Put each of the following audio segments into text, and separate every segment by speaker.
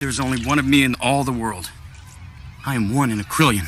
Speaker 1: There's only one of me in all the world. I am one in a trillion.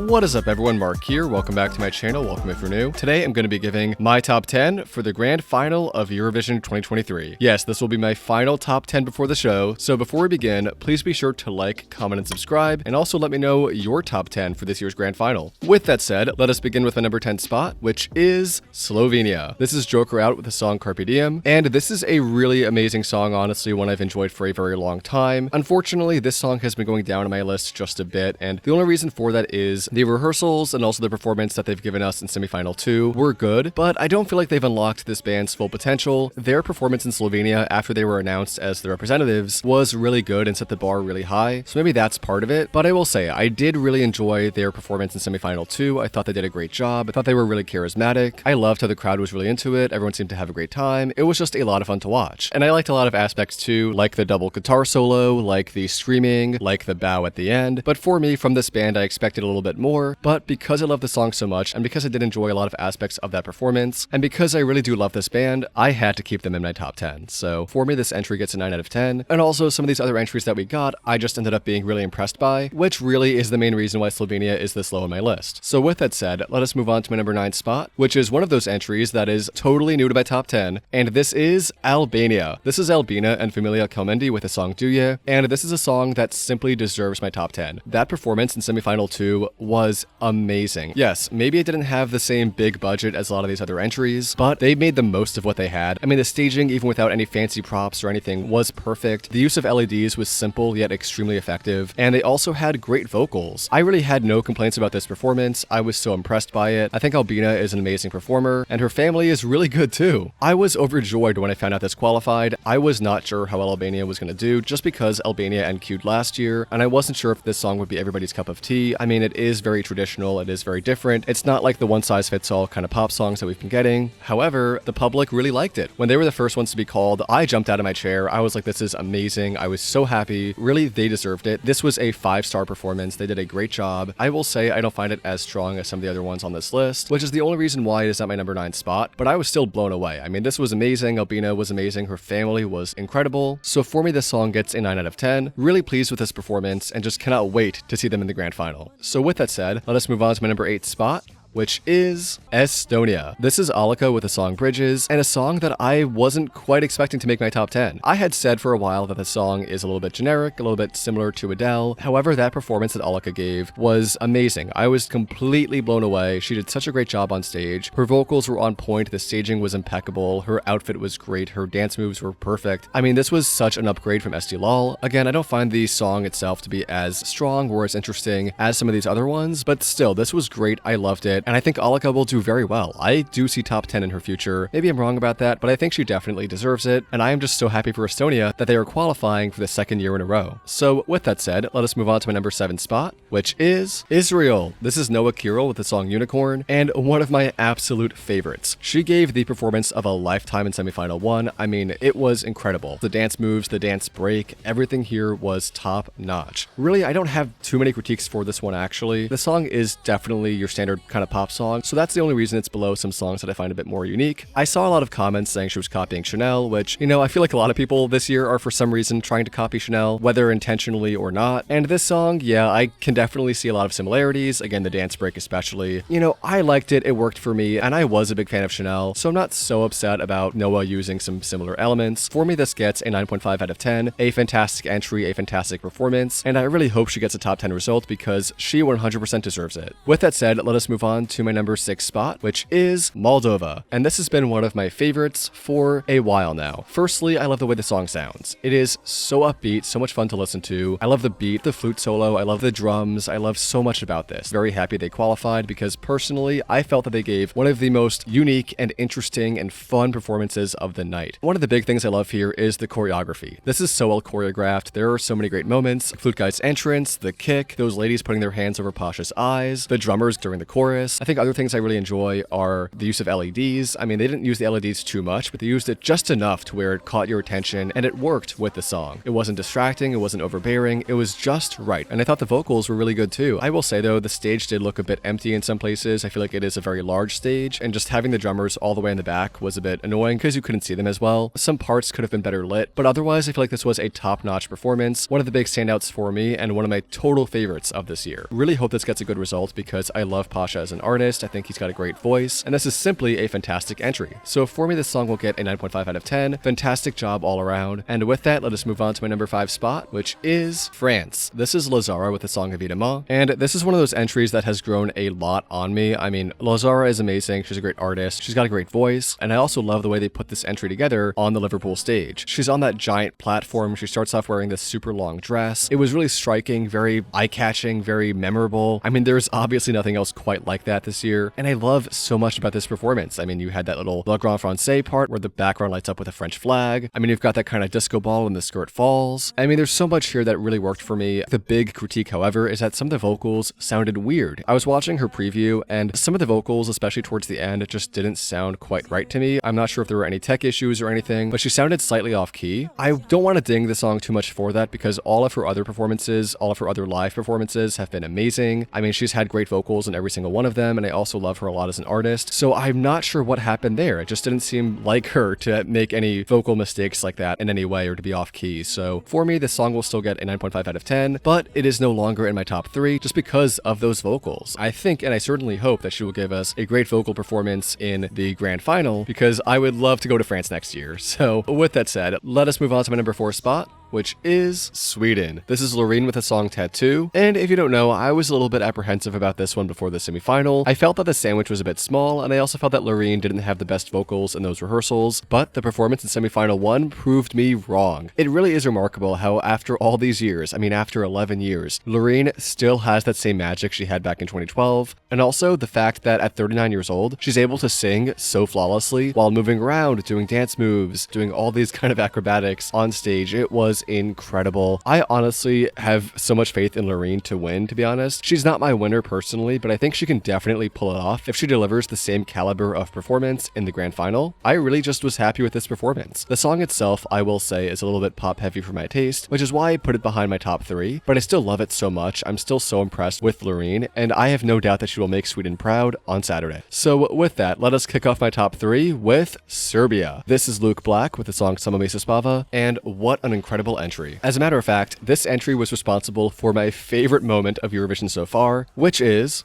Speaker 2: What is up everyone, Mark here. Welcome back to my channel. Welcome if you're new. Today I'm going to be giving my top 10 for the grand final of Eurovision 2023. Yes, this will be my final top 10 before the show. So before we begin, please be sure to like, comment, and subscribe, and also let me know your top 10 for this year's grand final. With that said, let us begin with the number 10 spot, which is Slovenia. This is Joker out with the song Carpe Diem, and this is a really amazing song, honestly, one I've enjoyed for a very long time. Unfortunately, this song has been going down on my list just a bit, and the only reason for that is the rehearsals and also the performance that they've given us in semifinal 2 were good, but I don't feel like they've unlocked this band's full potential. Their performance in Slovenia after they were announced as the representatives was really good and set the bar really high, so maybe that's part of it. But I will say, I did really enjoy their performance in semifinal 2. I thought they did a great job. I thought they were really charismatic. I loved how the crowd was really into it. Everyone seemed to have a great time. It was just a lot of fun to watch. And I liked a lot of aspects too, like the double guitar solo, like the screaming, like the bow at the end. But for me, from this band, I expected a little bit more. But because I love the song so much, and because I did enjoy a lot of aspects of that performance, and because I really do love this band, I had to keep them in my top 10. So for me, this entry gets a 9 out of 10. And also some of these other entries that we got, I just ended up being really impressed by, which really is the main reason why Slovenia is this low on my list. So with that said, let us move on to my number 9 spot, which is one of those entries that is totally new to my top 10, and this is Albania. This is Albina and Familja Kelmendi with the song Duje, and this is a song that simply deserves my top 10. That performance in semifinal 2 was amazing. Yes, maybe it didn't have the same big budget as a lot of these other entries, but they made the most of what they had. I mean, the staging, even without any fancy props or anything, was perfect. The use of LEDs was simple yet extremely effective, and they also had great vocals. I really had no complaints about this performance. I was so impressed by it. I think Albina is an amazing performer, and her family is really good too. I was overjoyed when I found out this qualified. I was not sure how well Albania was going to do, just because Albania NQ'd last year, and I wasn't sure if this song would be everybody's cup of tea. I mean, it is very traditional. It is very different. It's not like the one-size-fits-all kind of pop songs that we've been getting. However, the public really liked it. When they were the first ones to be called, I jumped out of my chair. I was like, this is amazing. I was so happy. Really, they deserved it. This was a 5-star performance. They did a great job. I will say I don't find it as strong as some of the other ones on this list, which is the only reason why it is at my number 9 spot, but I was still blown away. I mean, this was amazing. Albina was amazing. Her family was incredible. So for me, this song gets a 9 out of 10. Really pleased with this performance and just cannot wait to see them in the grand final. So with that said, let us move on to my number 8 spot, which is Estonia. This is Alika with the song Bridges, and a song that I wasn't quite expecting to make my top 10. I had said for a while that the song is a little bit generic, a little bit similar to Adele. However, that performance that Alika gave was amazing. I was completely blown away. She did such a great job on stage. Her vocals were on point, the staging was impeccable, her outfit was great, her dance moves were perfect. I mean, this was such an upgrade from Esti Lal. Again, I don't find the song itself to be as strong or as interesting as some of these other ones, but still, this was great. I loved it. And I think Alika will do very well. I do see top 10 in her future. Maybe I'm wrong about that, but I think she definitely deserves it. And I am just so happy for Estonia that they are qualifying for the 2nd year in a row. So with that said, let us move on to my number 7 spot, which is Israel. This is Noah Kiril with the song Unicorn, and one of my absolute favorites. She gave the performance of a lifetime in semifinal 1. I mean, it was incredible. The dance moves, the dance break, everything here was top notch. Really, I don't have too many critiques for this one actually. The song is definitely your standard kind of pop song, so that's the only reason it's below some songs that I find a bit more unique. I saw a lot of comments saying she was copying Chanel, which, you know, I feel like a lot of people this year are for some reason trying to copy Chanel, whether intentionally or not. And this song, yeah, I can definitely see a lot of similarities. Again, the dance break especially. You know, I liked it, it worked for me, and I was a big fan of Chanel, so I'm not so upset about Noah using some similar elements. For me, this gets a 9.5 out of 10, a fantastic entry, a fantastic performance, and I really hope she gets a top 10 result because she 100% deserves it. With that said, let us move on to my number 6 spot, which is Moldova. And this has been one of my favorites for a while now. Firstly, I love the way the song sounds. It is so upbeat, so much fun to listen to. I love the beat, the flute solo, I love the drums, I love so much about this. Very happy they qualified because personally, I felt that they gave one of the most unique and interesting and fun performances of the night. One of the big things I love here is the choreography. This is so well choreographed. There are so many great moments. Flute guy's entrance, the kick, those ladies putting their hands over Pasha's eyes, the drummers during the chorus. this. I think other things I really enjoy are the use of LEDs. I mean, they didn't use the LEDs too much, but they used it just enough to where it caught your attention and it worked with the song. It wasn't distracting, it wasn't overbearing, it was just right. And I thought the vocals were really good too. I will say though, the stage did look a bit empty in some places. I feel like it is a very large stage, and just having the drummers all the way in the back was a bit annoying because you couldn't see them as well. Some parts could have been better lit, but otherwise I feel like this was a top-notch performance, one of the big standouts for me, and one of my total favorites of this year. Really hope this gets a good result because I love Pasha as an artist. I think he's got a great voice, and this is simply a fantastic entry. So for me, this song will get a 9.5 out of 10. Fantastic job all around. And with that, let us move on to my number 5 spot, which is France. This is Lazara with the song Évidemment, and this is one of those entries that has grown a lot on me. I mean, Lazara is amazing. She's a great artist. She's got a great voice, and I also love the way they put this entry together on the Liverpool stage. She's on that giant platform. She starts off wearing this super long dress. It was really striking, very eye-catching, very memorable. I mean, there's obviously nothing else quite like that this year, and I love so much about this performance. I mean, you had that little Le Grand Francais part where the background lights up with a French flag. I mean, you've got that kind of disco ball when the skirt falls. I mean, there's so much here that really worked for me. The big critique, however, is that some of the vocals sounded weird. I was watching her preview, and some of the vocals, especially towards the end, just didn't sound quite right to me. I'm not sure if there were any tech issues or anything, but she sounded slightly off key. I don't want to ding the song too much for that because all of her other performances, all of her other live performances have been amazing. I mean, she's had great vocals in every single one of them, and I also love her a lot as an artist. So I'm not sure what happened there. It just didn't seem like her to make any vocal mistakes like that in any way or to be off key. So for me, this song will still get a 9.5 out of 10, but it is no longer in my top 3 just because of those vocals. I think, and I certainly hope, that she will give us a great vocal performance in the grand final because I would love to go to France next year. So with that said, let us move on to my number 4 spot, which is Sweden. This is Loreen with the song Tattoo, and if you don't know, I was a little bit apprehensive about this one before the semifinal. I felt that the sandwich was a bit small, and I also felt that Loreen didn't have the best vocals in those rehearsals, but the performance in semifinal 1 proved me wrong. It really is remarkable how after all these years, I mean after 11 years, Loreen still has that same magic she had back in 2012, and also the fact that at 39 years old, she's able to sing so flawlessly while moving around, doing dance moves, doing all these kind of acrobatics on stage. It was incredible. I honestly have so much faith in Loreen to win, to be honest. She's not my winner personally, but I think she can definitely pull it off if she delivers the same caliber of performance in the grand final. I really just was happy with this performance. The song itself, I will say, is a little bit pop heavy for my taste, which is why I put it behind my top 3, but I still love it so much. I'm still so impressed with Loreen, and I have no doubt that she will make Sweden proud on Saturday. So with that, let us kick off my top 3 with Serbia. This is Luke Black with the song Sama Mi se spava, and what an incredible entry. As a matter of fact, this entry was responsible for my favorite moment of Eurovision so far, which is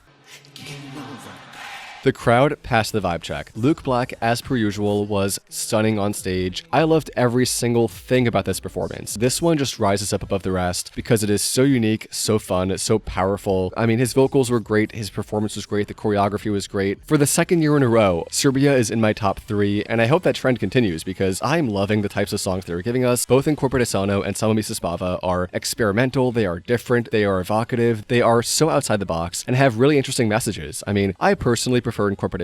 Speaker 2: the crowd passed the vibe check. Luke Black, as per usual, was stunning on stage. I loved every single thing about this performance. This one just rises up above the rest because it is so unique, so fun, so powerful. I mean, his vocals were great, his performance was great, the choreography was great. For the second year in a row, Serbia is in my top 3, and I hope that trend continues because I'm loving the types of songs they're giving us. Both in Carpe and Sama Mi se spava are experimental, they are different, they are evocative, they are so outside the box, and have really interesting messages. I mean, I personally prefer in Carpe.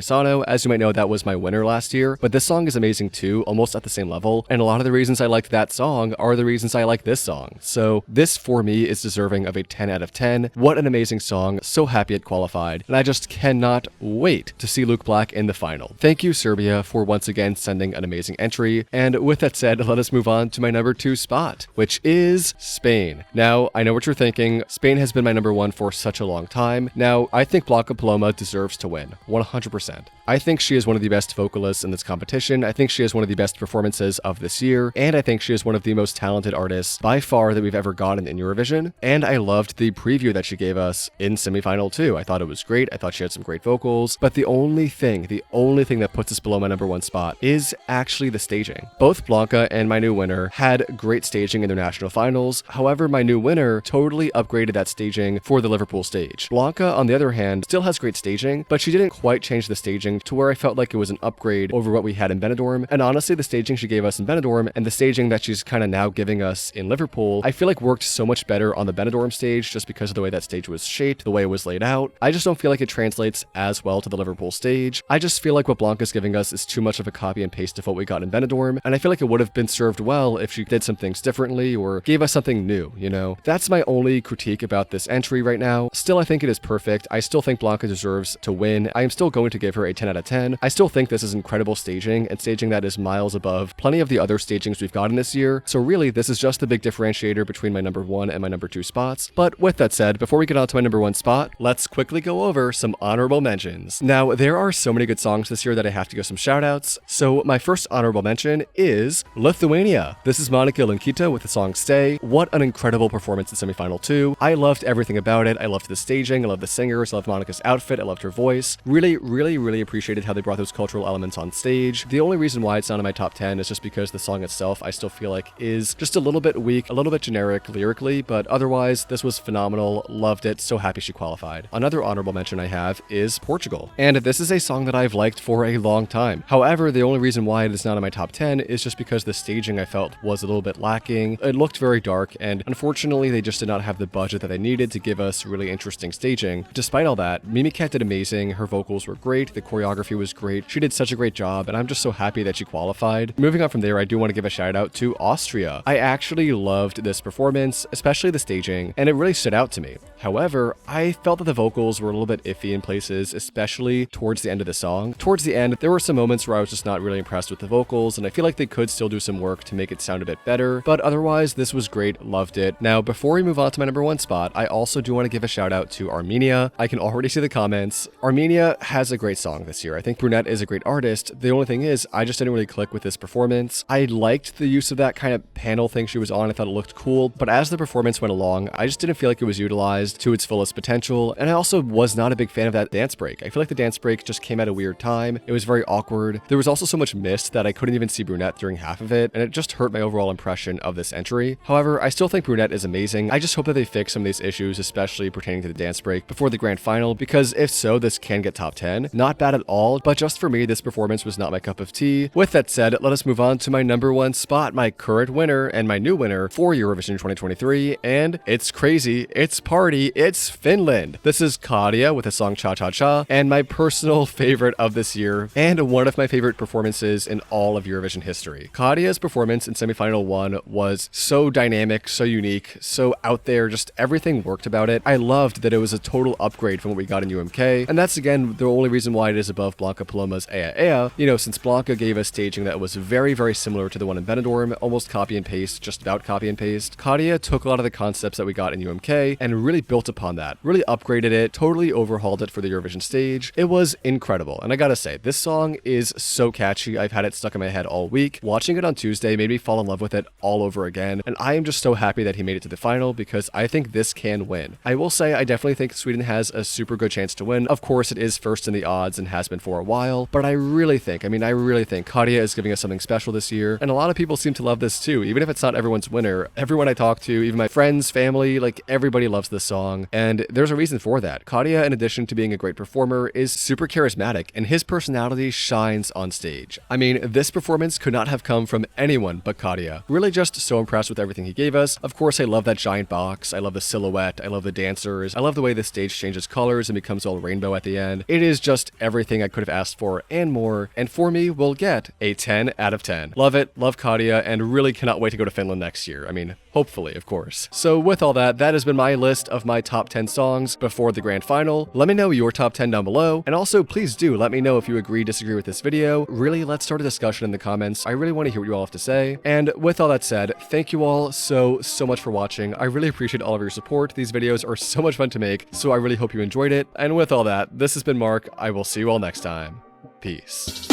Speaker 2: As you might know, that was my winner last year, but this song is amazing too, almost at the same level, and a lot of the reasons I liked that song are the reasons I like this song. So this, for me, is deserving of a 10 out of 10. What an amazing song, so happy it qualified, and I just cannot wait to see Luke Black in the final. Thank you, Serbia, for once again sending an amazing entry, and with that said, let us move on to my number 2 spot, which is Spain. Now, I know what you're thinking, Spain has been my number 1 for such a long time. Now, I think Blanca Paloma deserves to win, 100%. I think she is one of the best vocalists in this competition. I think she has one of the best performances of this year, and I think she is one of the most talented artists by far that we've ever gotten in Eurovision. And I loved the preview that she gave us in semifinal 2. I thought it was great. I thought she had some great vocals, but the only thing that puts us below my number 1 spot is actually the staging. Both Blanca and my new winner had great staging in their national finals. However, my new winner totally upgraded that staging for the Liverpool stage. Blanca, on the other hand, still has great staging, but she didn't quite change the staging to where I felt like it was an upgrade over what we had in Benidorm. And honestly, the staging she gave us in Benidorm and the staging that she's kind of now giving us in Liverpool, I feel like worked so much better on the Benidorm stage just because of the way that stage was shaped, the way it was laid out. I just don't feel like it translates as well to the Liverpool stage. I just feel like what Blanca's giving us is too much of a copy and paste of what we got in Benidorm, and I feel like it would have been served well if she did some things differently or gave us something new, you know? That's my only critique about this entry right now. Still, I think it is perfect. I still think Blanca deserves to win. I am still going to give her a 10 out of 10. I still think this is incredible staging, and staging that is miles above plenty of the other stagings we've gotten this year. So really, this is just the big differentiator between my number 1 and my number 2 spots. But with that said, before we get on to my number 1 spot, let's quickly go over some honorable mentions. Now, there are so many good songs this year that I have to give some shout outs. So my first honorable mention is Lithuania. This is Monica Linkita with the song Stay. What an incredible performance in semifinal 2. I loved everything about it. I loved the staging, I loved the singers, I loved Monica's outfit, I loved her voice. Really appreciated how they brought those cultural elements on stage. The only reason why it's not in my top 10 is just because the song itself I still feel like is just a little bit weak, a little bit generic lyrically, but otherwise this was phenomenal. Loved it. So happy she qualified. Another honorable mention I have is Portugal. And this is a song that I've liked for a long time. However, the only reason why it is not in my top 10 is just because the staging I felt was a little bit lacking. It looked very dark, and unfortunately they just did not have the budget that they needed to give us really interesting staging. Despite all that, Mimikat did amazing. Her vocals were great. The choreography was great. She did such a great job, and I'm just so happy that she qualified. Moving on from there, I do want to give a shout out to Austria. I actually loved this performance, especially the staging, and it really stood out to me. However, I felt that the vocals were a little bit iffy in places, especially towards the end of the song. Towards the end, there were some moments where I was just not really impressed with the vocals, and I feel like they could still do some work to make it sound a bit better, but otherwise, this was great. Loved it. Now, before we move on to my number 1 spot, I also do want to give a shout out to Armenia. I can already see the comments. Armenia has a great song this year. I think Brunette is a great artist. The only thing is, I just didn't really click with this performance. I liked the use of that kind of panel thing she was on. I thought it looked cool, but as the performance went along, I just didn't feel like it was utilized to its fullest potential, and I also was not a big fan of that dance break. I feel like the dance break just came at a weird time. It was very awkward. There was also so much mist that I couldn't even see Brunette during half of it, and it just hurt my overall impression of this entry. However, I still think Brunette is amazing. I just hope that they fix some of these issues, especially pertaining to the dance break, before the grand final, because if so, this can get top 10. Not bad at all, but just for me, this performance was not my cup of tea. With that said, let us move on to my number 1 spot, my current winner and my new winner for Eurovision 2023, and it's crazy, it's party, it's Finland. This is Kadia with the song Cha Cha Cha, and my personal favorite of this year, and one of my favorite performances in all of Eurovision history. Kadia's performance in semifinal 1 was so dynamic, so unique, so out there, just everything worked about it. I loved that it was a total upgrade from what we got in UMK, and that's again the only reason why it is above Blanca Paloma's Ea Ea, you know, since Blanca gave us staging that was very similar to the one in Benidorm, almost copy and paste, just about copy and paste. Kadia took a lot of the concepts that we got in UMK and really built upon that, really upgraded it, totally overhauled it for the Eurovision stage. It was incredible, and I gotta say, this song is so catchy. I've had it stuck in my head all week. Watching it on Tuesday made me fall in love with it all over again, and I am just so happy that he made it to the final because I think this can win. I will say I definitely think Sweden has a super good chance to win. Of course, it is first in the odds and has been for a while, but I really think Kadia is giving us something special this year, and a lot of people seem to love this too, even if it's not everyone's winner. Everyone I talk to, even my friends, family, like everybody loves this song, and there's a reason for that. Kadia, in addition to being a great performer, is super charismatic, and his personality shines on stage. I mean, this performance could not have come from anyone but Kadia. Really just so impressed with everything he gave us. Of course, I love that giant box, I love the silhouette, I love the dancers, I love the way the stage changes colors and becomes all rainbow at the end. It is just everything I could have asked for and more, and for me, we'll get a 10 out of 10. Love it, love Kadia, and really cannot wait to go to Finland next year. I mean, hopefully, of course. So with all that, that has been my list of my top 10 songs before the grand final. Let me know your top 10 down below, and also please do let me know if you agree, disagree with this video. Really, let's start a discussion in the comments. I really want to hear what you all have to say. And with all that said, thank you all so much for watching. I really appreciate all of your support. These videos are so much fun to make, so I really hope you enjoyed it. And with all that, this has been Mark. I will see you all next time. Peace.